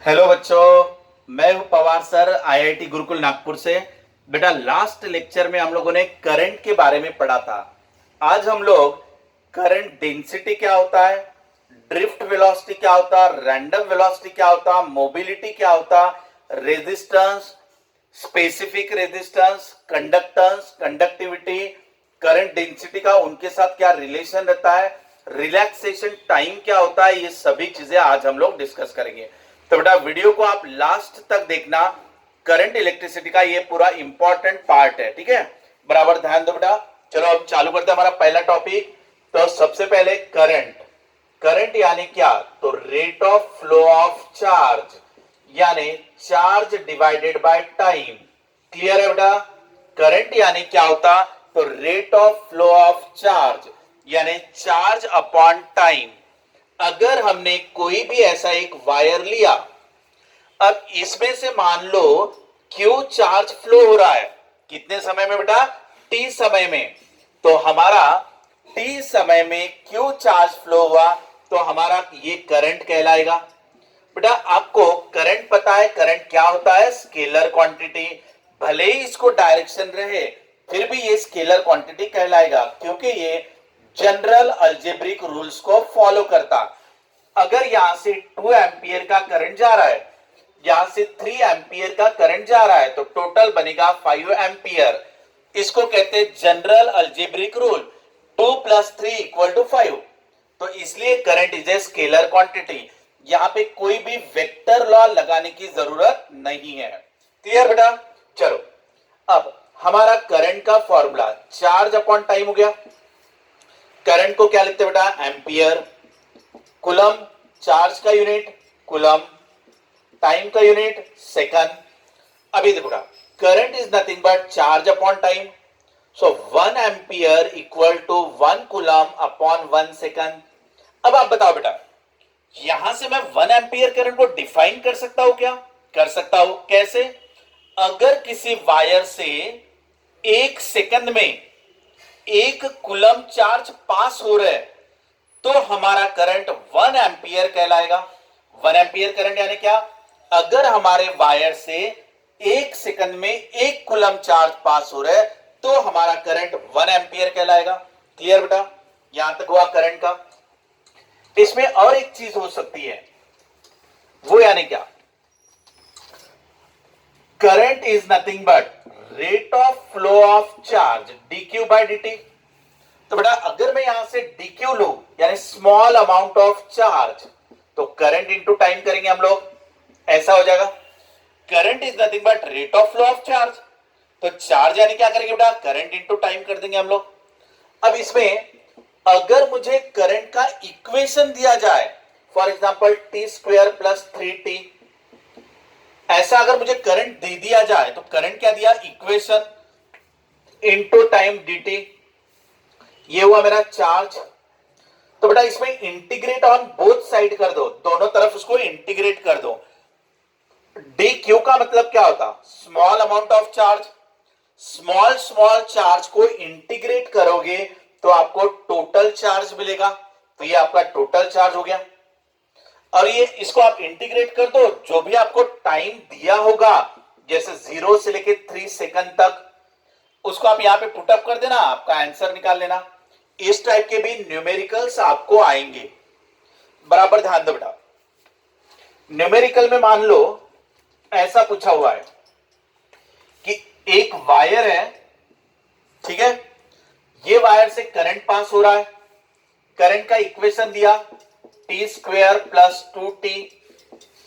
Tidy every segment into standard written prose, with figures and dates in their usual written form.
Hello बच्चों, मैं हूं पवार सर आईआईटी गुरुकुल नागपुर से। बेटा, लास्ट लेक्चर में हम लोगों ने करंट के बारे में पढ़ा था। आज हम लोग करंट डेंसिटी क्या होता है, ड्रिफ्ट वेलोसिटी क्या होता, रैंडम वेलोसिटी क्या होता, मोबिलिटी क्या होता, resistance, specific resistance, conductance, conductivity, current density का उनके साथ क्या रिलेशन रहता है, रिलैक्सेशन टाइम क्या होता है, ये सभी चीजें आज हम लोग डिस्कस करेंगे। तो बेटा, वीडियो को आप लास्ट तक देखना। करंट इलेक्ट्रिसिटी का ये पूरा इंपॉर्टेंट पार्ट है, ठीक है। बराबर ध्यान दो बेटा। चलो अब चालू करते हैं हमारा पहला टॉपिक। तो सबसे पहले करंट। करंट यानी क्या? तो rate of flow of charge, यानी charge divided by time. Clear है बेटा? करंट यानी क्या होता? तो rate of flow of charge, यानी चार्ज अपॉन टाइम। अगर हमने कोई भी ऐसा एक वायर लिया, अब इसमें से मान लो क्यू चार्ज फ्लो हो रहा है, कितने समय में बेटा? टी समय में। तो हमारा टी समय में क्यू चार्ज फ्लो हुआ, तो हमारा ये करंट कहलाएगा। बेटा, आपको करंट पता है, करंट क्या होता है? Scalar quantity. भले ही इसको डायरेक्शन रहे, फिर भी ये स्केलर क्वांटिटी कहलाएगा, क्योंकि ये जनरल अलजेब्रिक रूल्स को फॉलो करता। अगर यहां से 2 एम्पियर का करंट जा रहा है, यहां से 3 एम्पियर का करंट जा रहा है, तो टोटल बनेगा 5 एम्पियर। इसको कहते हैं जनरल अलजेब्रिक रूल, 2 + 3 = 5। तो इसलिए current is a scalar quantity. यहां पे कोई भी वेक्टर लॉ लगाने की जरूरत नहीं है। क्लियर बेटा? चलो, अब हमारा करंट का फॉर्मूला चार्ज अपॉन टाइम हो गया। करंट को क्या लिखते हैं बेटा? एम्पियर। कूलम, चार्ज का यूनिट कूलम, टाइम का यूनिट सेकंड। अभी देखो बेटा, current is nothing but charge upon time. So 1 ampere equal to 1 coulomb upon 1 second. अब आप बताओ बेटा, यहां से मैं 1 एम्पियर करंट को डिफाइन कर सकता हूं क्या? कर सकता हूं। कैसे? अगर किसी वायर से 1 सेकंड में 1 कूलम चार्ज पास हो रहा है, तो हमारा करंट 1 एम्पियर कहलाएगा। 1 एम्पियर करंट यानी क्या? अगर हमारे वायर से 1 सेकंड में 1 कूलम चार्ज पास हो रहा है, तो हमारा करंट 1 एम्पियर कहलाएगा। क्लियर बेटा? यहां तक हुआ करंट का। इसमें और एक चीज हो सकती है, वो यानी क्या? Current is nothing but rate of flow of charge dq by dt। तो बेटा, अगर मैं यहां से dq लू, यानी स्मॉल अमाउंट ऑफ चार्ज, तो करंट इंटू टाइम करेंगे हम लोग, ऐसा हो जाएगा। Current is nothing but rate of flow of charge, तो चार्ज यानी क्या करेंगे बेटा? करंट इंटू टाइम कर देंगे हम लोग। अब इसमें अगर मुझे करंट का इक्वेशन दिया जाए, फॉर एग्जाम्पल t² + 3t, ऐसा अगर मुझे करंट दे दिया जाए, तो करंट क्या दिया? Equation into time dt। ये हुआ मेरा चार्ज। तो बेटा, इसमें इंटीग्रेट ऑन बोथ साइड कर दो, दोनों तरफ उसको इंटीग्रेट कर दो। डी क्यू का मतलब क्या होता? Small amount of charge. Small small charge को इंटीग्रेट करोगे तो आपको टोटल चार्ज मिलेगा। तो ये आपका टोटल चार्ज हो गया। और ये इसको आप इंटीग्रेट कर दो, जो भी आपको टाइम दिया होगा, जैसे 0 से लेके 3 सेकंड तक, उसको आप यहां पे पुटअप कर देना, आपका आंसर निकाल लेना। इस टाइप के भी न्यूमेरिकल्स आपको आएंगे। बराबर ध्यान दो बेटा। न्यूमेरिकल में मान लो ऐसा पूछा हुआ है कि एक वायर है, ठीक है, ये वायर से करंट पास हो रहा है। करंट का इक्वेशन दिया t² + 2t।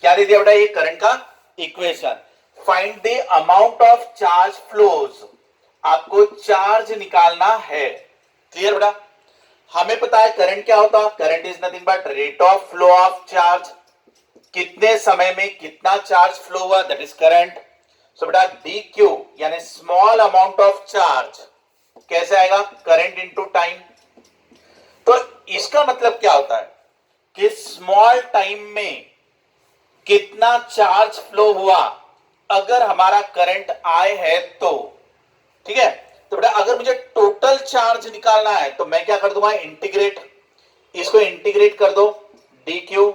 क्या दे दिया बेटा? ये करंट का equation. Find the amount of charge flows, आपको चार्ज निकालना है। क्लियर बेटा? हमें पता है करंट क्या होता? Current is nothing but rate of flow of charge. कितने समय में कितना चार्ज फ्लो हुआ, दैट इज करंट। सो बेटा, dq यानी स्मॉल अमाउंट ऑफ चार्ज कैसे आएगा? Current into time. तो इसका मतलब क्या होता है कि स्मॉल टाइम में कितना चार्ज फ्लो हुआ, अगर हमारा करंट आए है तो। ठीक है? तो बेटा, अगर मुझे टोटल चार्ज निकालना है, तो मैं क्या कर दूंगा? इंटीग्रेट। इसको इंटीग्रेट कर दो, dq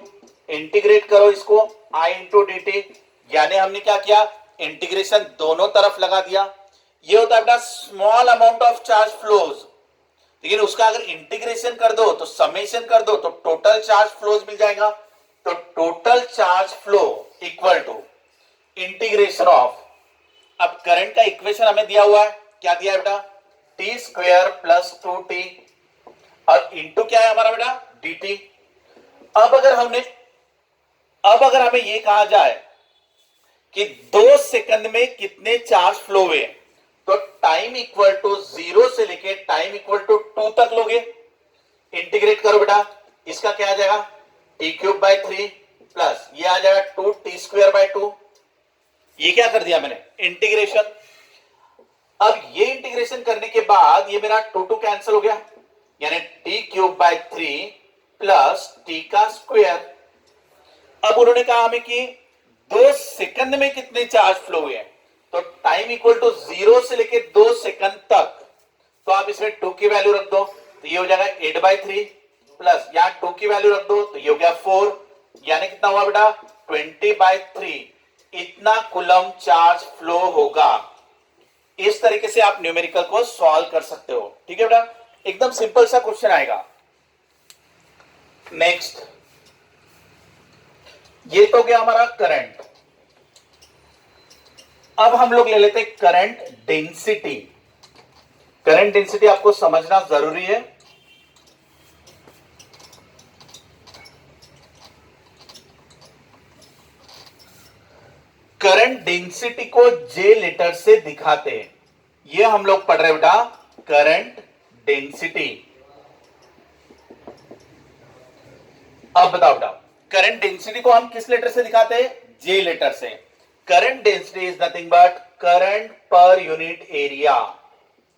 इंटीग्रेट करो इसको I इंटू डी टी, यानी हमने क्या किया, इंटीग्रेशन दोनों तरफ लगा दिया। ये होता है बेटा small amount of charge flows, लेकिन उसका अगर इंटीग्रेशन कर दो तो समेशन कर दो तो टोटल चार्ज फ्लोज मिल जाएगा। तो total charge flow equal to integration of, अब करंट का इक्वेशन हमें दिया हुआ है, क्या दिया है बेटा, टी स्क्वायर प्लस 2t, और इंटू क्या है हमारा बेटा, dt। अब अगर हमें ये कहा जाए कि 2 सेकंड में कितने चार्ज फ्लो हुए, तो टाइम इक्वल टू 0 से लेके टाइम इक्वल टू 2 तक लोगे, इंटीग्रेट करो बेटा, इसका क्या आ जाएगा, t³/3 प्लस ये आ जाएगा 2t²/2। ये क्या कर दिया मैंने, इंटीग्रेशन। अब ये इंटीग्रेशन करने के बाद ये मेरा 2 कैंसिल हो गया, यानी t³/3 प्लस t²। अब उन्होंने कहा हमें कि 2 सेकंड में कितने चार्ज फ्लो हुए, तो टाइम इक्वल टू 0 से लेके 2 सेकंड तक, तो आप इसमें 2 की वैल्यू रख दो तो ये हो जाएगा 8/3 प्लस यहां 2 की वैल्यू रख दो तो ये हो गया 4, यानी कितना हुआ बेटा, 20/3, इतना कूलम चार्ज फ्लो होगा। इस तरीके से आप न्यूमेरिकल को सॉल्व कर सकते हो। ठीक है बेटा, एकदम सिंपल सा क्वेश्चन आएगा। नेक्स्ट, ये तो गया हमारा करंट। अब हम लोग ले लेते हैं करंट डेंसिटी। करंट डेंसिटी आपको समझना जरूरी है। करंट डेंसिटी को जे लेटर से दिखाते हैं, ये हम लोग पढ़ रहे बेटा, करंट डेंसिटी। अब बताओ बेटा, करंट डेंसिटी को हम किस लेटर से दिखाते हैं, जे लेटर से। Current density is nothing but current पर यूनिट एरिया।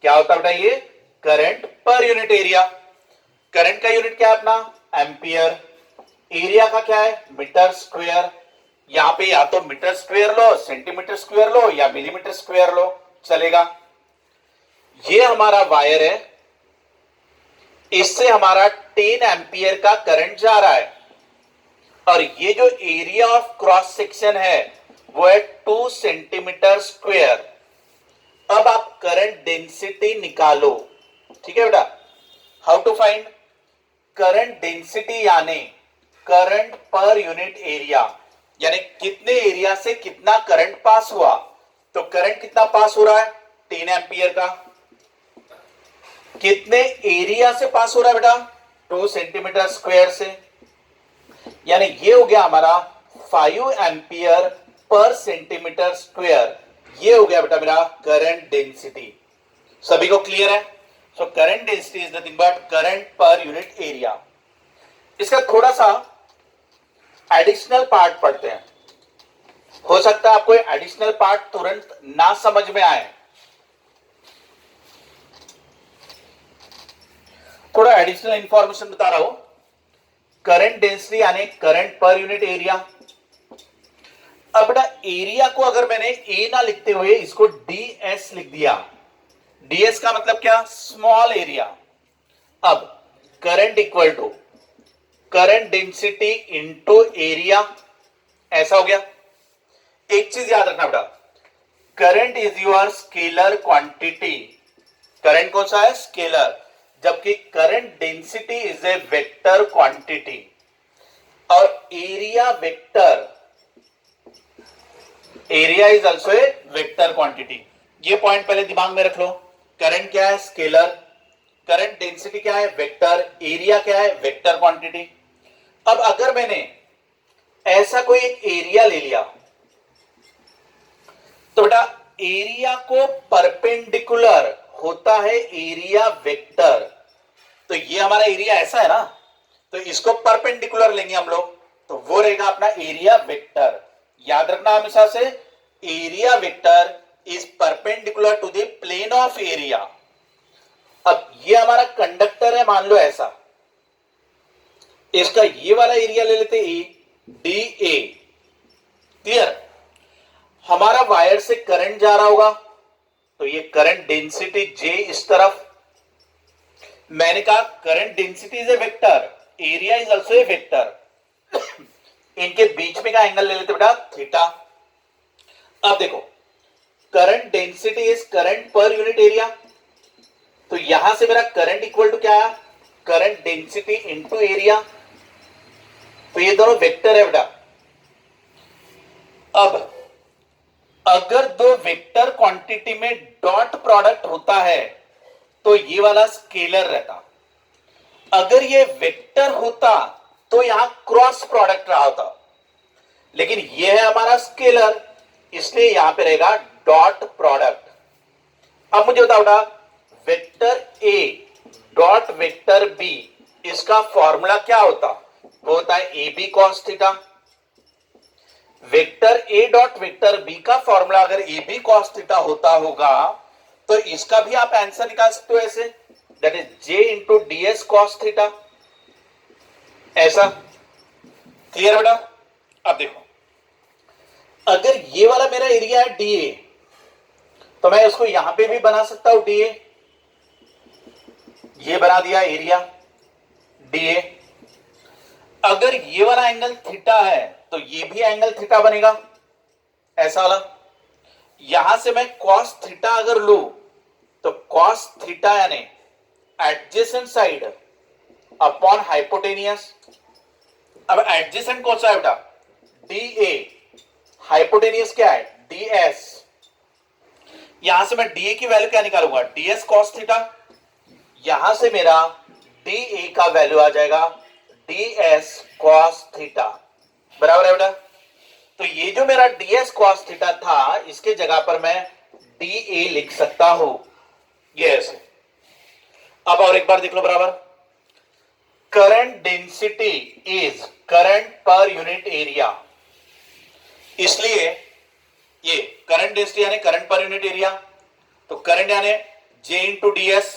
क्या होता है बेटा, ये करंट पर यूनिट एरिया। करंट का यूनिट क्या है अपना, एंपियर। एरिया का क्या है, मीटर स्क्वायर। यहां पे या तो मीटर स्क्वायर लो, सेंटीमीटर स्क्वायर लो या मिलीमीटर स्क्वायर लो, चलेगा। ये हमारा वायर है, इससे हमारा 10 एंपियर का करंट जा रहा है, और ये जो एरिया ऑफ क्रॉस सेक्शन है वो है 2 सेंटीमीटर स्क्वायर। अब आप करंट डेंसिटी निकालो। ठीक है बेटा, how to find current density, यानी करंट पर यूनिट एरिया, यानी कितने एरिया से कितना करंट पास हुआ। तो करंट कितना पास हो रहा है, 10 एंपियर का। कितने एरिया से पास हो रहा है बेटा, 2 सेंटीमीटर स्क्वायर से, यानी ये हो गया हमारा 5 एंपियर पर सेंटीमीटर स्क्वायर। ये हो गया बेटा मेरा करंट डेंसिटी। सभी को क्लियर है? So current density is nothing but current पर यूनिट एरिया। इसका थोड़ा सा एडिशनल पार्ट पढ़ते हैं। हो सकता है आपको एडिशनल पार्ट तुरंत ना समझ में आए, थोड़ा एडिशनल इंफॉर्मेशन बता रहा हूं। करंट डेंसिटी यानी करंट पर यूनिट एरिया। अब बेटा एरिया को अगर मैंने ए ना लिखते हुए इसको ds लिख दिया, ds का मतलब क्या, स्मॉल एरिया। अब current equal to current density into area, ऐसा हो गया। एक चीज याद रखना बेटा, current is your scalar quantity. Current कौन सा है, स्केलर, जबकि current density is a vector quantity. और area vector, area is also a vector quantity. ये पॉइंट पहले दिमाग में रख लो। करंट क्या है, स्केलर। करंट डेंसिटी क्या है, वेक्टर। एरिया क्या है, वेक्टर क्वांटिटी। अब अगर मैंने ऐसा कोई एक एरिया ले लिया तो बेटा एरिया को परपेंडिकुलर होता है एरिया वेक्टर। तो ये हमारा एरिया ऐसा है ना, तो इसको परपेंडिकुलर लेंगे हम लोग, तो वो रहेगा अपना एरिया वेक्टर। याद रखना हमेशा से, area vector is perpendicular to the plane of area. अब ये हमारा कंडक्टर है, मान लो ऐसा, इसका ये वाला एरिया ले लेते ए, डी ए। क्लियर? हमारा वायर से करंट जा रहा होगा, तो ये करंट डेंसिटी जे इस तरफ। मैंने कहा current density is a vector, area is also a vector. इनके बीच में का एंगल ले लेते बेटा थीटा। अब देखो करंट डेंसिटी इज करंट पर यूनिट एरिया, तो यहां से मेरा करंट इक्वल टू क्या है, करंट डेंसिटी इंटू एरिया, तो ये दोनों वेक्टर है बेटा। अब अगर दो वेक्टर क्वांटिटी में डॉट प्रोडक्ट होता है तो ये वाला स्केलर रहता, अगर ये वेक्टर होता तो यहां क्रॉस प्रोडक्ट रहा होता, लेकिन ये है हमारा स्केलर, इसलिए यहां पे रहेगा डॉट प्रोडक्ट। अब मुझे बताओ बेटा vector A dot vector B, इसका फॉर्मूला क्या होता, वो होता है A B cos theta. Vector A dot vector B का फॉर्मूला अगर ए बी कॉस थीटा होता होगा तो इसका भी आप आंसर निकाल सकते हो ऐसे, that is J into D S cos theta, ऐसा। क्लियर बेटा। अब देखो अगर ये वाला मेरा एरिया है डी ए, तो मैं इसको यहां पे भी बना सकता हूं डी ए, ये बना दिया एरिया डी ए। अगर ये वाला एंगल थीटा है तो ये भी एंगल थीटा बनेगा, ऐसा वाला। यहां से मैं कॉस थीटा अगर लू तो कॉस थीटा यानी एडजेसेंट साइड अपॉन हाइपोटेनियस। अब एडजेसेंट कौन सा है बेटा, डी ए, हाइपोटेनियस क्या है डी एस। यहां से मैं डी ए की वैल्यू क्या निकालूंगा, डी एस कॉस थीटा। यहां से मेरा डी ए का वैल्यू आ जाएगा डी एस कॉस थीटा, बराबर है बेटा। तो ये जो मेरा डी एस कॉस थीटा था, इसके जगह पर मैं डी ए लिख सकता हूं, ये ऐसे। अब और एक बार देख लो बराबर, करंट डेंसिटी इज करंट पर यूनिट एरिया, इसलिए ये करंट डेंसिटी यानी करंट पर यूनिट एरिया, तो करंट यानी जे इंटू डी एस,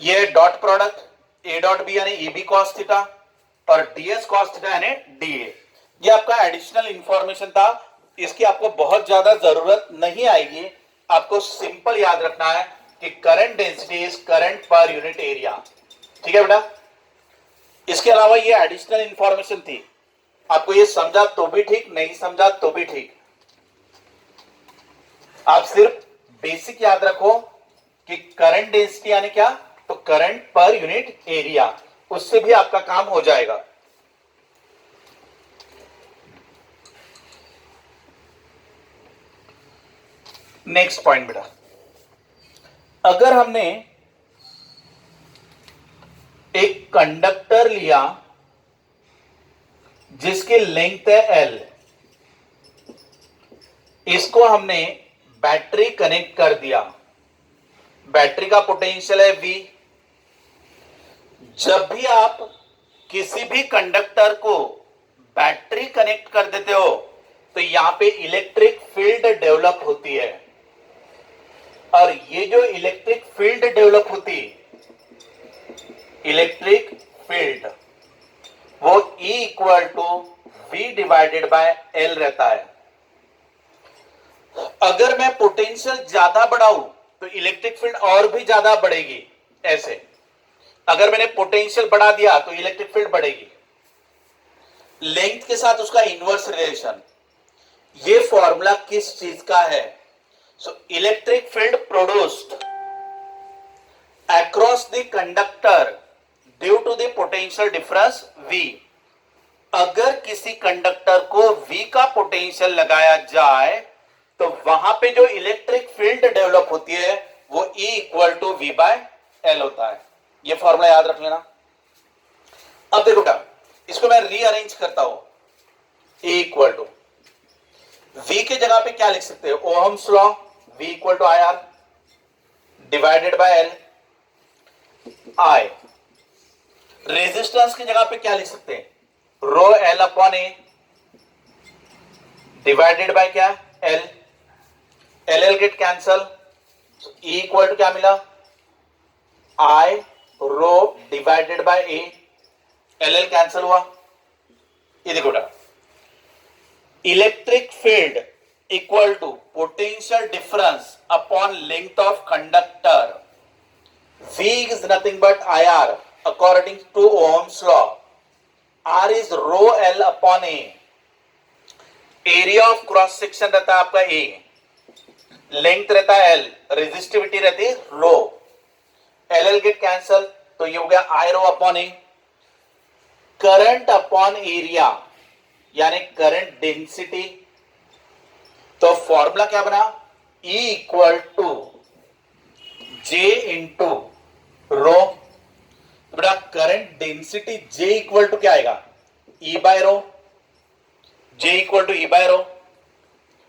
ये dot product A dot B यानी ए बी कॉस थीटा और डी एस कॉस थीटा यानी डी ए। ये आपका एडिशनल इंफॉर्मेशन था, इसकी आपको बहुत ज्यादा जरूरत नहीं आएगी, आपको सिंपल याद रखना है कि करंट डेंसिटी इज करंट पर यूनिट एरिया। ठीक है बेटा। इसके अलावा ये एडिशनल इंफॉर्मेशन थी, आपको ये समझा तो भी ठीक, नहीं समझा तो भी ठीक। आप सिर्फ बेसिक याद रखो कि करंट डेंसिटी यानी क्या, तो करंट पर यूनिट एरिया, उससे भी आपका काम हो जाएगा। नेक्स्ट पॉइंट बेटा, अगर हमने एक कंडक्टर लिया जिसकी लेंथ है L, इसको हमने बैटरी कनेक्ट कर दिया, बैटरी का पोटेंशियल है V। जब भी आप किसी भी कंडक्टर को बैटरी कनेक्ट कर देते हो तो यहां पे इलेक्ट्रिक फील्ड डेवलप होती है, और ये जो इलेक्ट्रिक फील्ड डेवलप होती है, इलेक्ट्रिक फील्ड, वो E equal to V divided by L रहता है। अगर मैं पोटेंशियल ज्यादा बढ़ाऊं तो इलेक्ट्रिक फील्ड और भी ज्यादा बढ़ेगी, ऐसे। अगर मैंने पोटेंशियल बढ़ा दिया तो इलेक्ट्रिक फील्ड बढ़ेगी, लेंथ के साथ उसका इनवर्स रिलेशन। ये फॉर्मूला किस चीज का है, so electric field produced across the conductor due to the potential difference V। अगर किसी कंडक्टर को V का पोटेंशियल लगाया जाए तो वहां पे जो इलेक्ट्रिक फील्ड डेवलप होती है वो E equal to V by L होता है। ये फॉर्मूला याद रख लेना। अब देखो बेटा, इसको मैं रीअरेंज करता हूं, E इक्वल टू V के जगह पे क्या लिख सकते हैं, Ohm's law, V equal to IR divided by L। I resistance की जगह पे क्या लिख सकते हैं, rho L upon A divided by क्या, L। LL get cancel, E equal to क्या मिला, I rho divided by A, LL cancel हुआ। ये देखो बेटा, electric field equal to potential difference upon length of conductor, V is nothing but IR according to Ohm's law। R is row L upon A, area of cross section रहता है आपका ए, length रहता है L, resistivity रहती है rho, L L get cancel, तो ये हो गया I rho upon A. Current upon area यानी करंट डेंसिटी, तो फॉर्मूला क्या बना, E equal to J into rho. तो बेटा current density J equal to क्या आएगा, E by rho, J equal to E by rho,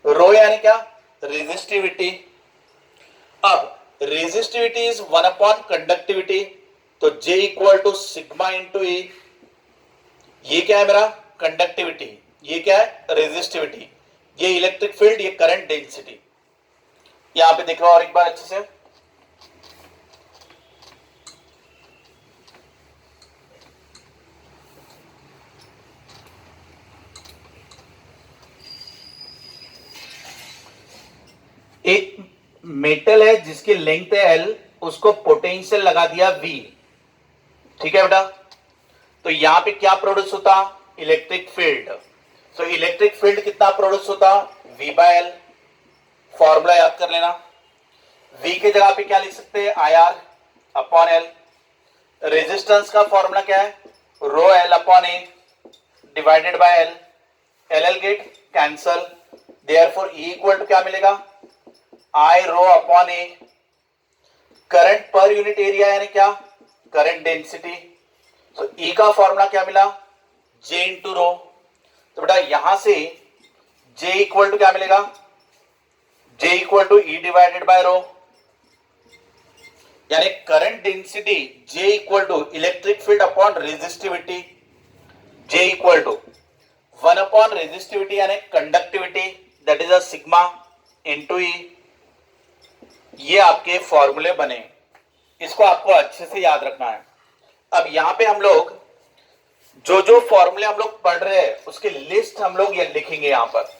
rho यानी क्या, रेजिस्टिविटी। अब रेजिस्टिविटी इज 1 अपॉन कंडक्टिविटी, तो J equal to sigma into E। ये क्या है मेरा, कंडक्टिविटी, ये क्या है, रेजिस्टिविटी, ये इलेक्ट्रिक फील्ड, ये करंट डेंसिटी। यहां पे देख लो और एक बार अच्छे से, एक मेटल है जिसकी लेंथ है एल, उसको पोटेंशियल लगा दिया V, ठीक है बेटा। तो यहां पे क्या प्रोड्यूस होता, इलेक्ट्रिक फील्ड। सो इलेक्ट्रिक फील्ड कितना प्रोड्यूस होता, V बाय एल। फॉर्मूला याद कर लेना, V के जगह पे क्या लिख सकते हैं, I R upon L. Resistance का फॉर्मूला क्या है, rho L upon A divided by L, L L get cancel, therefore E equal to क्या मिलेगा, I rho upon A. Current पर यूनिट एरिया यानी क्या, करंट डेंसिटी, तो E का फॉर्मूला क्या मिला, J इंटू रो। तो बेटा यहां से J इक्वल टू क्या मिलेगा, J equal to E divided by rho, यानी current density J equal to electric field upon resistivity, J equal to 1 upon resistivity यानी conductivity, that is a sigma into E। ये आपके फॉर्मूले बने, इसको आपको अच्छे से याद रखना है। अब यहां पे हम लोग जो जो फॉर्मूले हम लोग पढ़ रहे हैं उसकी लिस्ट हम लोग ये लिखेंगे यहां पर,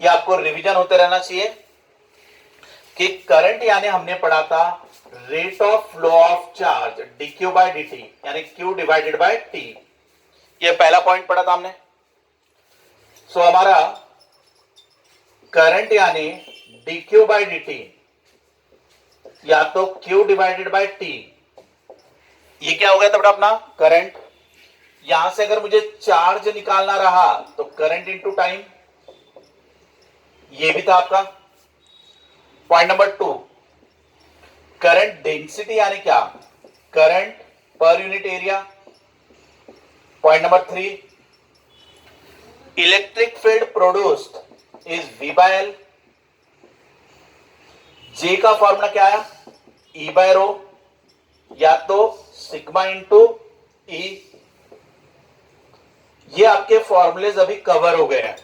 ये आपको रिवीजन होते रहना चाहिए कि करंट यानी हमने पढ़ा था rate of flow of charge dq by dt यानी q डिवाइडेड बाय t, ये पहला पॉइंट पढ़ा था हमने। सो हमारा करंट यानी dq बाय dt या तो q डिवाइडेड बाय t, ये क्या हो गया था अपना करंट। यहां से अगर मुझे चार्ज निकालना रहा तो करंट इनटू टाइम, ये भी था आपका। पॉइंट नंबर 2, करंट डेंसिटी यानी क्या, करंट पर unit area. Point number 3, electric field produced is V by L. J का फॉर्मूला क्या आया, E बाय रो या तो सिग्मा इंटू E। ये आपके फॉर्मूलेज अभी कवर हो गए हैं।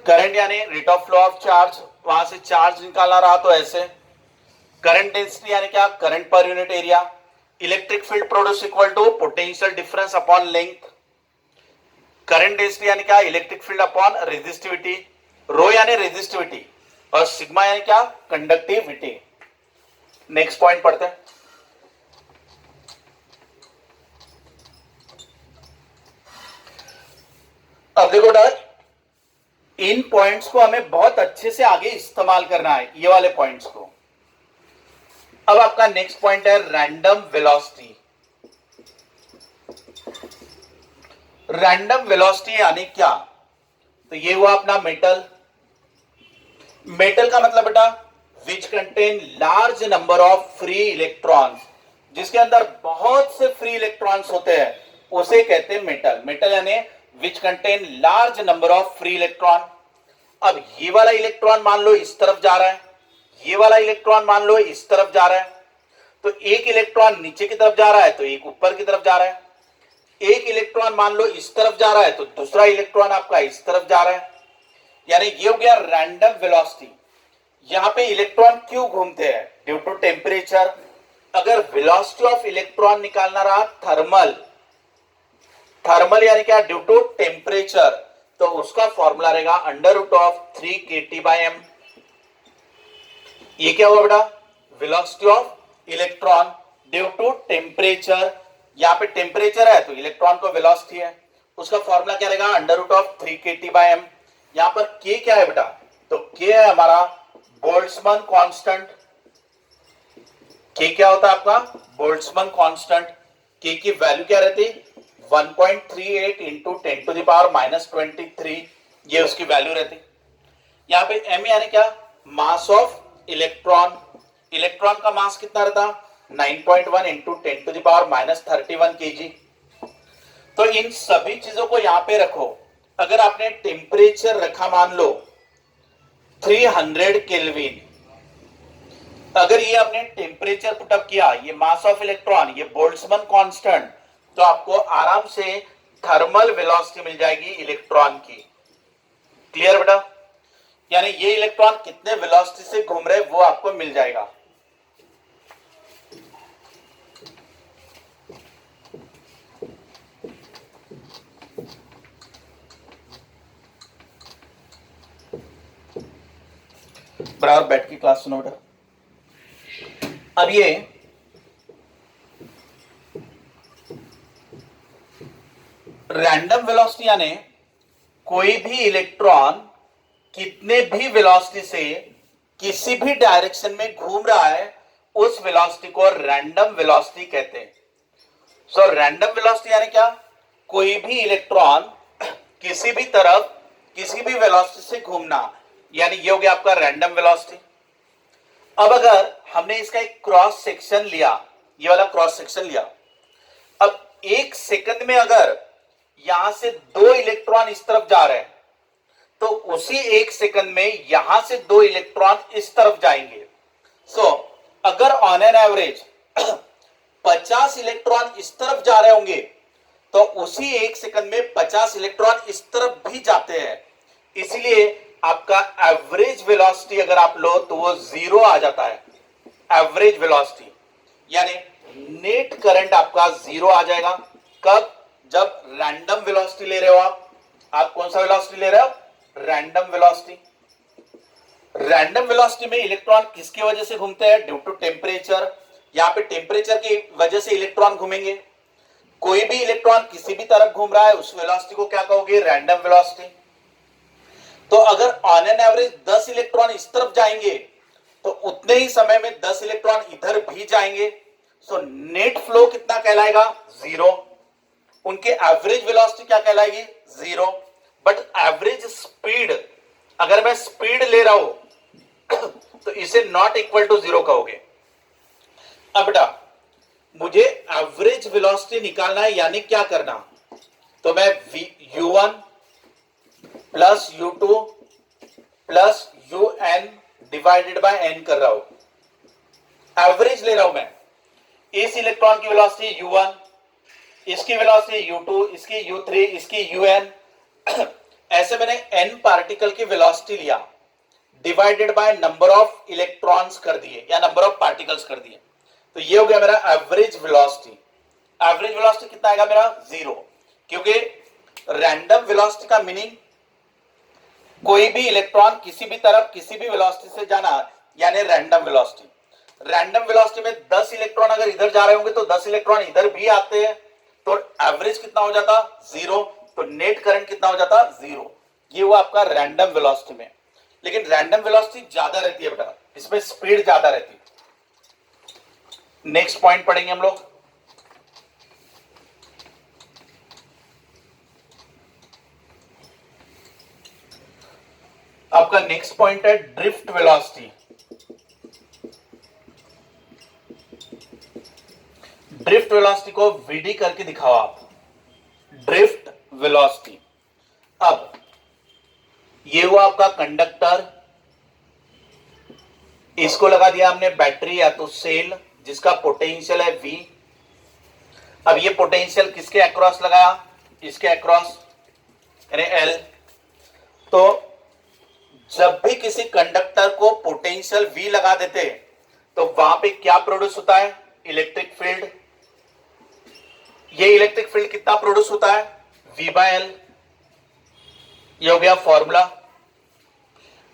करंट यानी rate of flow of charge, वहां से चार्ज निकालना रहा तो ऐसे। करंट डेंसिटी यानी क्या, करंट पर unit area. Electric field produce equal to potential difference upon length. Current density यानी क्या, electric field upon resistivity. Rho यानी रेजिस्टिविटी और सिग्मा यानी क्या, कंडक्टिविटी। नेक्स्ट पॉइंट पढ़ते हैं। अब देखो डर, इन पॉइंट्स को हमें बहुत अच्छे से आगे इस्तेमाल करना है, ये वाले पॉइंट्स को। अब आपका नेक्स्ट पॉइंट है रैंडम वेलोसिटी। रैंडम वेलोसिटी यानी क्या, तो ये हुआ अपना मेटल। मेटल का मतलब बेटा which contain large number of free electrons, जिसके अंदर बहुत से फ्री इलेक्ट्रॉन्स होते हैं उसे कहते हैं मेटल। मेटल यानी which contain large number of free electron. अब ये वाला इलेक्ट्रॉन मान लो इस तरफ जा रहा है, ये वाला इलेक्ट्रॉन मान लो इस तरफ जा रहा है, तो एक इलेक्ट्रॉन नीचे की तरफ जा रहा है तो एक ऊपर की तरफ जा रहा है। एक इलेक्ट्रॉन मान लो इस तरफ जा रहा है तो दूसरा इलेक्ट्रॉन आपका इस तरफ जा रहा है, यानी ये हो गया रैंडम वेलोसिटी। यहां पे इलेक्ट्रॉन क्यों घूमते हैं, ड्यू टू टेम्परेचर। अगर वेलोसिटी ऑफ इलेक्ट्रॉन निकालना रहा थर्मल, थर्मल यानी क्या, ड्यू टू टेम्परेचर, तो उसका फॉर्मूला रहेगा under root of 3 kT by m। ये क्या हुआ बेटा, velocity of electron due to temperature. यहाँ पे टेम्परेचर है तो इलेक्ट्रॉन को वेलोसिटी है, उसका फॉर्मूला क्या रहेगा, अंडर रूट ऑफ 3kT/m। यहाँ पर k क्या है बेटा, तो k है हमारा बोल्ट्जमैन कांस्टेंट। k क्या होता है आपका, बोल्ट्जमैन कांस्टेंट। k की वैल्यू क्या रहती, 1.38 इंटू 10⁻⁻23, ये उसकी वैल्यू रहती। यहाँ पे m यानी क्या, मास ऑफ इलेक्ट्रॉन। इलेक्ट्रॉन का मास कितना रहता, 9.1 इंटू 10⁻31 kg। तो इन सभी चीजों को यहां पे रखो। अगर आपने टेम्परेचर रखा मान लो 300 केल्विन, अगर ये आपने टेम्परेचर पुटअप किया, ये मास ऑफ इलेक्ट्रॉन, ये बोल्ट्जमैन कांस्टेंट, तो आपको आराम से थर्मल वेलोसिटी मिल जाएगी इलेक्ट्रॉन की। क्लियर बेटा, यानी ये इलेक्ट्रॉन कितने वेलोसिटी से घूम रहे वो आपको मिल जाएगा। बराबर बैठ की क्लास सुनो बेटा। अब ये रैंडम वेलोसिटी यानी कोई भी इलेक्ट्रॉन कितने भी वेलोसिटी से किसी भी डायरेक्शन में घूम रहा है, उस वेलोसिटी को रैंडम वेलोसिटी कहते हैं। सो रैंडम वेलोसिटी यानी क्या, कोई भी इलेक्ट्रॉन किसी भी तरफ किसी भी वेलोसिटी से घूमना, यानी ये हो गया आपका रैंडम वेलोसिटी। अब अगर हमने इसका एक क्रॉस सेक्शन लिया, ये वाला क्रॉस सेक्शन लिया, अब एक सेकंड में अगर यहां से दो इलेक्ट्रॉन इस तरफ जा रहे हैं, तो उसी एक सेकंड में यहां से दो इलेक्ट्रॉन इस तरफ जाएंगे। सो अगर ऑन एन एवरेज 50 इलेक्ट्रॉन इस तरफ जा रहे होंगे, तो उसी एक सेकंड में 50 इलेक्ट्रॉन इस तरफ भी जाते हैं। इसीलिए आपका एवरेज वेलोसिटी अगर आप लो तो वो 0 आ जाता है। एवरेज वेलोसिटी यानी नेट करंट आपका 0 आ जाएगा। कब, जब रैंडम वेलोसिटी ले रहे हो आप कौन सा वेलोसिटी ले रहे हो, रैंडम वेलोसिटी। रैंडम वेलोसिटी में इलेक्ट्रॉन किसकी वजह से घूमते हैं, ड्यू टू टेम्परेचर। यहां पे टेम्परेचर की वजह से इलेक्ट्रॉन घूमेंगे। कोई भी इलेक्ट्रॉन किसी भी तरफ घूम रहा है, उस वेलोसिटी को क्या कहोगे, रैंडम वेलोसिटी। तो अगर ऑन एन एवरेज 10 इलेक्ट्रॉन इस तरफ जाएंगे, तो उतने ही समय में 10 इलेक्ट्रॉन इधर भी जाएंगे। सो नेट फ्लो कितना कहलाएगा, 0। उनके एवरेज वेलोसिटी क्या कहलाएगी, 0। बट एवरेज स्पीड, अगर मैं स्पीड ले रहा हूं तो इसे नॉट इक्वल टू 0 कहोगे। अब बेटा मुझे एवरेज वेलोसिटी निकालना है, यानी क्या करना, तो मैं u1 plus u2 plus un divided by n कर रहा हूं। एवरेज ले रहा हूं मैं। इस इलेक्ट्रॉन की वेलोसिटी u1, इसकी वेलोसिटी u2, इसकी u3, इसकी un। ऐसे मैंने n पार्टिकल की वेलोसिटी लिया, divided by number of electrons कर दिए या नंबर ऑफ पार्टिकल्स कर दिए, तो ये हो गया मेरा एवरेज वेलोसिटी। एवरेज वेलोसिटी कितना आएगा मेरा, 0। क्योंकि रैंडम वेलोसिटी का मीनिंग कोई भी इलेक्ट्रॉन किसी भी तरफ किसी भी वेलोसिटी से जाना, यानी रैंडम वेलोसिटी। रैंडम वेलोसिटी में 10 इलेक्ट्रॉन अगर इधर जा रहे होंगे तो 10 इलेक्ट्रॉन इधर भी आते हैं, तो एवरेज कितना हो जाता, 0। तो नेट करंट कितना हो जाता, 0। ये हुआ आपका रैंडम वेलोसिटी में। लेकिन रैंडम वेलोसिटी ज्यादा रहती है बेटा, इसमें स्पीड ज्यादा रहती है। नेक्स्ट पॉइंट पढ़ेंगे हम लोग। आपका नेक्स्ट पॉइंट है ड्रिफ्ट वेलोसिटी। ड्रिफ्ट वेलोसिटी को वीडी करके दिखाओ आप, ड्रिफ्ट वेलोसिटी। अब ये हुआ आपका कंडक्टर, इसको लगा दिया हमने बैटरी या तो सेल, जिसका पोटेंशियल है V। अब ये पोटेंशियल किसके अक्रॉस लगाया, इसके अक्रॉस यानी L। तो जब भी किसी कंडक्टर को पोटेंशियल V लगा देते तो वहां पे क्या प्रोड्यूस होता है, इलेक्ट्रिक फील्ड। ये इलेक्ट्रिक फील्ड कितना प्रोड्यूस होता है, V/L। ये हो गया फॉर्मूला।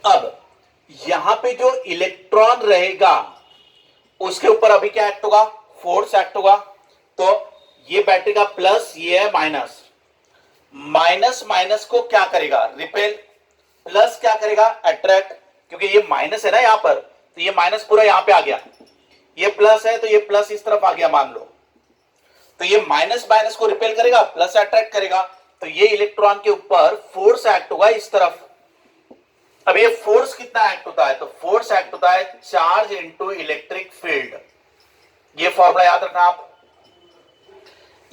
अब यहां पे जो इलेक्ट्रॉन रहेगा उसके ऊपर अभी क्या एक्ट होगा, फोर्स एक्ट होगा। तो ये बैटरी का प्लस, ये है माइनस। माइनस माइनस को क्या करेगा? रिपेल। प्लस क्या करेगा? अट्रैक्ट। क्योंकि ये माइनस है ना यहां पर, तो ये माइनस पूरा यहां पे आ गया, ये प्लस है तो ये प्लस इस तरफ आ गया मान लो, तो ये माइनस माइनस को रिपेल करेगा, प्लस अट्रैक्ट करेगा, तो ये इलेक्ट्रॉन के ऊपर फोर्स एक्ट होगा इस तरफ। अब ये फोर्स कितना एक्ट होता है? तो फोर्स एक्ट होता है चार्ज इनटू इलेक्ट्रिक फील्ड। ये फॉर्मूला याद रखना आप।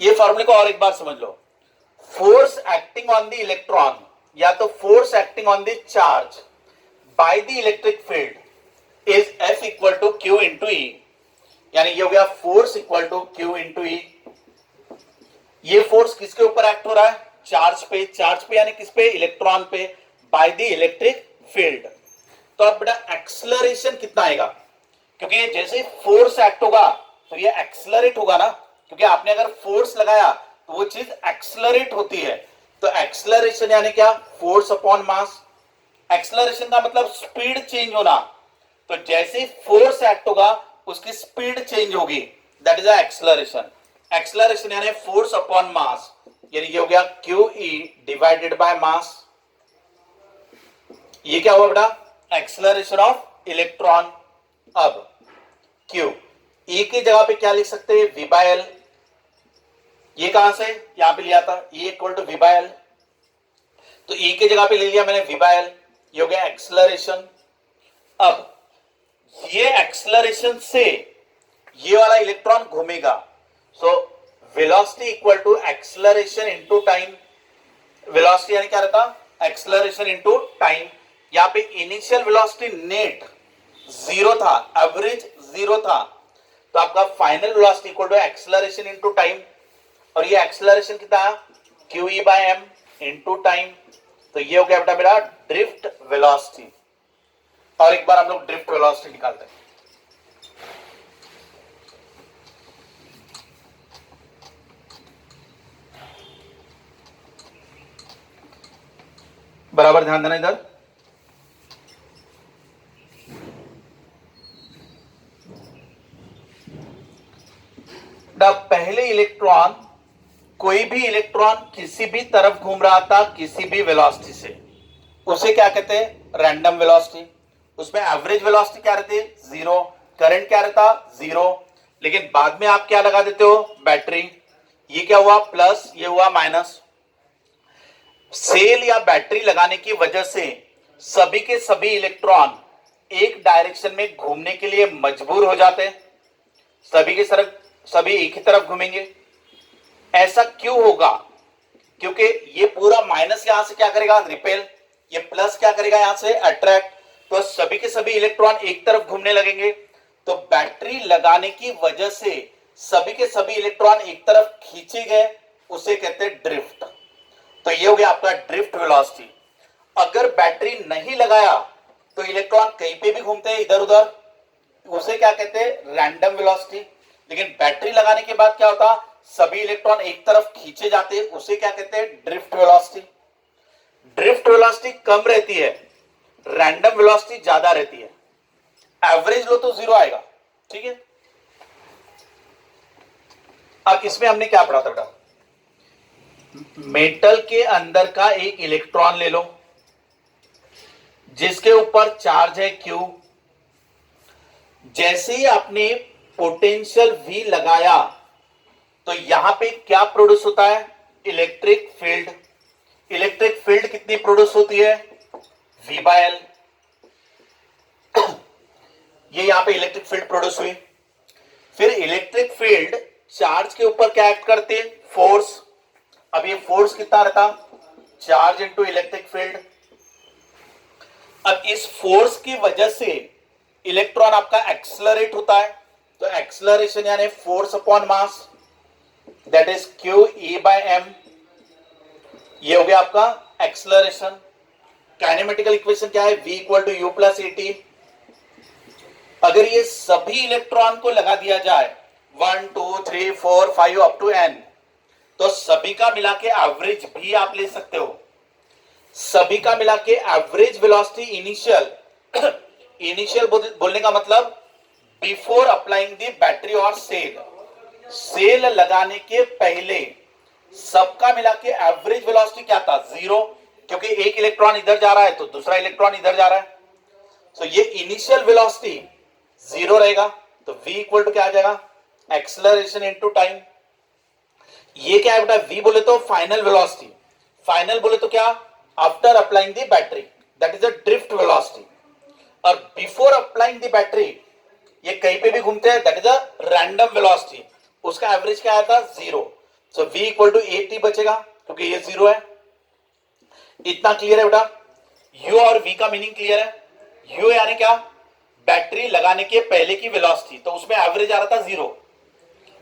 ये फॉर्मूले को और एक बार समझ लो। Force acting on the electron या तो force acting on the charge by the electric field is F equal to Q into E। यानी ये हो गया force equal to Q into E। ये फोर्स किसके ऊपर एक्ट हो रहा है? चार्ज पे। चार्ज पे यानी किस पे? इलेक्ट्रॉन पे, बाय द इलेक्ट्रिक फील्ड। तो अब बेटा एक्सलरेशन कितना आएगा? क्योंकि जैसे फोर्स एक्ट होगा तो ये एक्सलरेट होगा ना, क्योंकि आपने अगर फोर्स लगाया तो वो चीज एक्सलरेट होती है। तो एक्सलरेशन यानी क्या? फोर्स अपॉन मास। एक्सलरेशन का मतलब स्पीड चेंज होना, तो जैसे फोर्स एक्ट होगा उसकी स्पीड चेंज होगी, दैट इज एक्सलरेशन। एक्सलरेशन यानी फोर्स अपॉन मास, यानी ये हो गया QE डिवाइडेड बाय मास। ये क्या हुआ बेटा? Acceleration of electron. अब Q, E की जगह पे क्या लिख सकते हैं? V by L। ये कहां से यहां पे लिया था? E equal to V by L, तो E की जगह पे ले लिया मैंने V बाय L, ये हो गया एक्सलरेशन। अब ये एक्सलरेशन से ये वाला इलेक्ट्रॉन घूमेगा, so velocity equal to acceleration into time. Velocity यानी क्या रहता? Acceleration into time. यहां पे इनिशियल वेलोसिटी नेट जीरो था, एवरेज जीरो था, तो आपका final velocity equal to acceleration into time. और ये एक्सलरेशन कितना? QE by M into time. तो ये हो गया बेटा मेरा ड्रिफ्ट वेलोसिटी। और एक बार हम लोग ड्रिफ्ट वेलोसिटी निकालते हैं। बराबर ध्यान देना इधर। पहले इलेक्ट्रॉन, कोई भी इलेक्ट्रॉन किसी भी तरफ घूम रहा था किसी भी वेलोसिटी से, उसे क्या कहते हैं? Random velocity. उसमें एवरेज वेलोसिटी क्या रहती है? जीरो। करंट क्या रहता? जीरो। लेकिन बाद में आप क्या लगा देते हो? बैटरी। ये क्या हुआ? प्लस, ये हुआ माइनस। सेल या बैटरी लगाने की वजह से सभी के सभी इलेक्ट्रॉन एक डायरेक्शन में घूमने के लिए मजबूर हो जाते हैं। सभी के सभी एक ही तरफ घूमेंगे। ऐसा क्यों होगा? क्योंकि ये पूरा माइनस यहां से क्या करेगा? रिपेल। ये प्लस क्या करेगा? यहां से अट्रैक्ट। तो सभी के सभी इलेक्ट्रॉन एक तरफ घूमने लगेंगे, तो बैटरी लगाने की वजह से सभी के सभी इलेक्ट्रॉन एक तरफ खींचे गए, उसे कहते हैं ड्रिफ्ट। तो ये हो गया आपका ड्रिफ्ट वेलोसिटी। अगर बैटरी नहीं लगाया तो इलेक्ट्रॉन कहीं पे भी घूमते हैं इधर उधर, उसे क्या कहते हैं? Random velocity. लेकिन बैटरी लगाने के बाद क्या होता? सभी इलेक्ट्रॉन एक तरफ खींचे जाते हैं, उसे क्या कहते हैं? Drift velocity. ड्रिफ्ट वेलोसिटी कम रहती है, रैंडम वेलोसिटी ज्यादा रहती है। एवरेज लो तो जीरो आएगा, ठीक है। अब इसमें हमने क्या पढ़ा था बेटा? मेटल के अंदर का एक इलेक्ट्रॉन ले लो जिसके ऊपर चार्ज है Q। जैसे ही आपने पोटेंशियल V लगाया तो यहां पे क्या प्रोड्यूस होता है? Electric field. इलेक्ट्रिक फील्ड कितनी प्रोड्यूस होती है? V by L। ये यहां पे इलेक्ट्रिक फील्ड प्रोड्यूस हुई। फिर इलेक्ट्रिक फील्ड चार्ज के ऊपर क्या एक्ट करती है? फोर्स। अब ये फोर्स कितना रहता? Charge into electric field. अब इस फोर्स की वजह से इलेक्ट्रॉन आपका एक्सलरेट होता है, तो एक्सलरेशन यानी force upon mass, that is QE by M। ये हो गया आपका एक्सलरेशन। काइनेमेटिकल इक्वेशन क्या है? V equal to U plus AT। अगर ये सभी इलेक्ट्रॉन को लगा दिया जाए 1 2 3 4 5 अप टू N, तो सभी का मिला के एवरेज भी आप ले सकते हो। सभी का मिला के एवरेज वेलोसिटी इनिशियल इनिशियल बोलने का मतलब बिफोर अप्लाइंग द बैटरी और सेल, सेल लगाने के पहले सबका मिला के एवरेज वेलोसिटी क्या था? 0, क्योंकि एक इलेक्ट्रॉन इधर जा रहा है तो दूसरा इलेक्ट्रॉन इधर जा रहा है, तो ये इनिशियल वेलोसिटी 0 रहेगा। तो v इक्वल टू क्या आ जाएगा? Acceleration into time. ये क्या है बेटा? v बोले तो फाइनल वेलोसिटी, फाइनल बोले तो क्या? After applying the battery, that is a drift velocity. और बिफोर अप्लाइंग द बैटरी ये कहीं पे भी घूमते हैं, that is a random velocity, उसका एवरेज क्या आया था? 0। सो v इक्वल टू at बचेगा क्योंकि ये 0 है। इतना क्लियर है बेटा? u और v का मीनिंग क्लियर है? u यानी क्या? बैटरी लगाने के पहले की वेलोसिटी, तो उसमें एवरेज आ रहा था 0।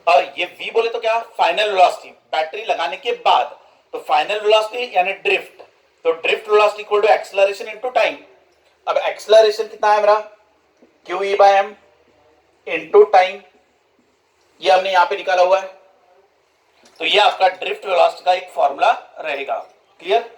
और ये v बोले तो क्या? फाइनल वेलोसिटी, बैटरी लगाने के बाद, तो फाइनल वेलोसिटी यानी ड्रिफ्ट, तो drift velocity equal to acceleration into time. अब एक्सेलरेशन कितना है मेरा? Q E by M into time, ये हमने यहां पे निकाला हुआ है। तो ये आपका ड्रिफ्ट वेलोसिटी का एक फॉर्मूला रहेगा। क्लियर?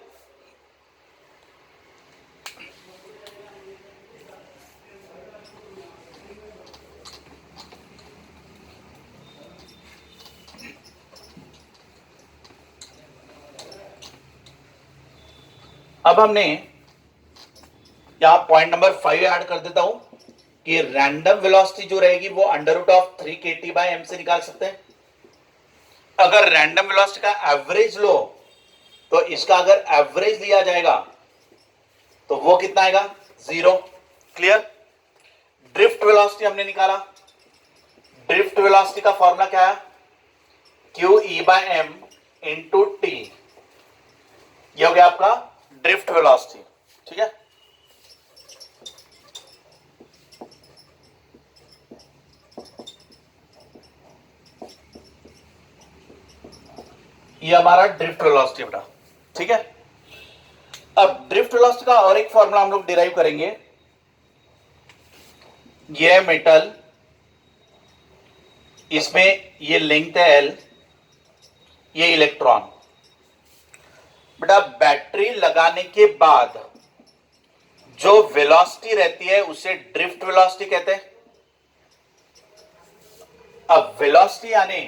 अब हमने यहां पॉइंट नंबर 5 ऐड कर देता हूं कि रैंडम वेलोसिटी जो रहेगी वो under root of 3 kT by m से निकाल सकते हैं। अगर रैंडम वेलोसिटी का एवरेज लो तो इसका अगर एवरेज लिया जाएगा तो वो कितना आएगा? 0। क्लियर? ड्रिफ्ट वेलोसिटी हमने निकाला, ड्रिफ्ट वेलोसिटी का फॉर्मूला क्या है? Q E by M into T, ये हो गया आपका ड्रिफ्ट वेलोसिटी। ठीक है? ये हमारा ड्रिफ्ट वेलोसिटी बेटा। ठीक है? अब ड्रिफ्ट वेलोसिटी का और एक फॉर्मूला हम लोग डिराइव करेंगे। ये है मेटल, इसमें ये लेंथ है एल, ये इलेक्ट्रॉन। बेटा बैटरी लगाने के बाद जो वेलोसिटी रहती है उसे ड्रिफ्ट वेलोसिटी कहते हैं। अब वेलोसिटी यानी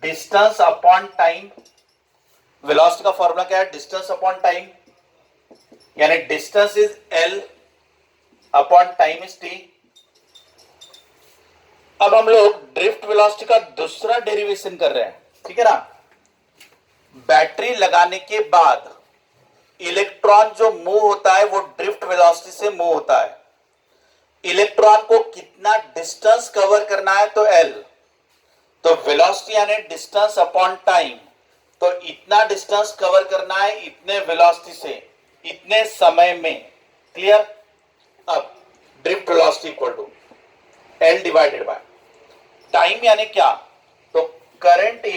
डिस्टेंस अपॉन टाइम, वेलोसिटी का फॉर्मूला क्या है? डिस्टेंस अपॉन टाइम, यानी distance is L upon time is T. अब हम लोग ड्रिफ्ट वेलोसिटी का दूसरा डेरिवेशन कर रहे हैं। ठीक है ना? बैटरी लगाने के बाद इलेक्ट्रॉन जो मूव होता है वो ड्रिफ्ट वेलोसिटी से मूव होता है। इलेक्ट्रॉन को कितना डिस्टेंस कवर करना है? तो एल, तो वेलोसिटी यानी डिस्टेंस अपॉन टाइम, तो इतना डिस्टेंस कवर करना है इतने वेलोसिटी से, इतने समय में। क्लियर? अब drift velocity equal to L divided by time, यानी क्या? तो करंट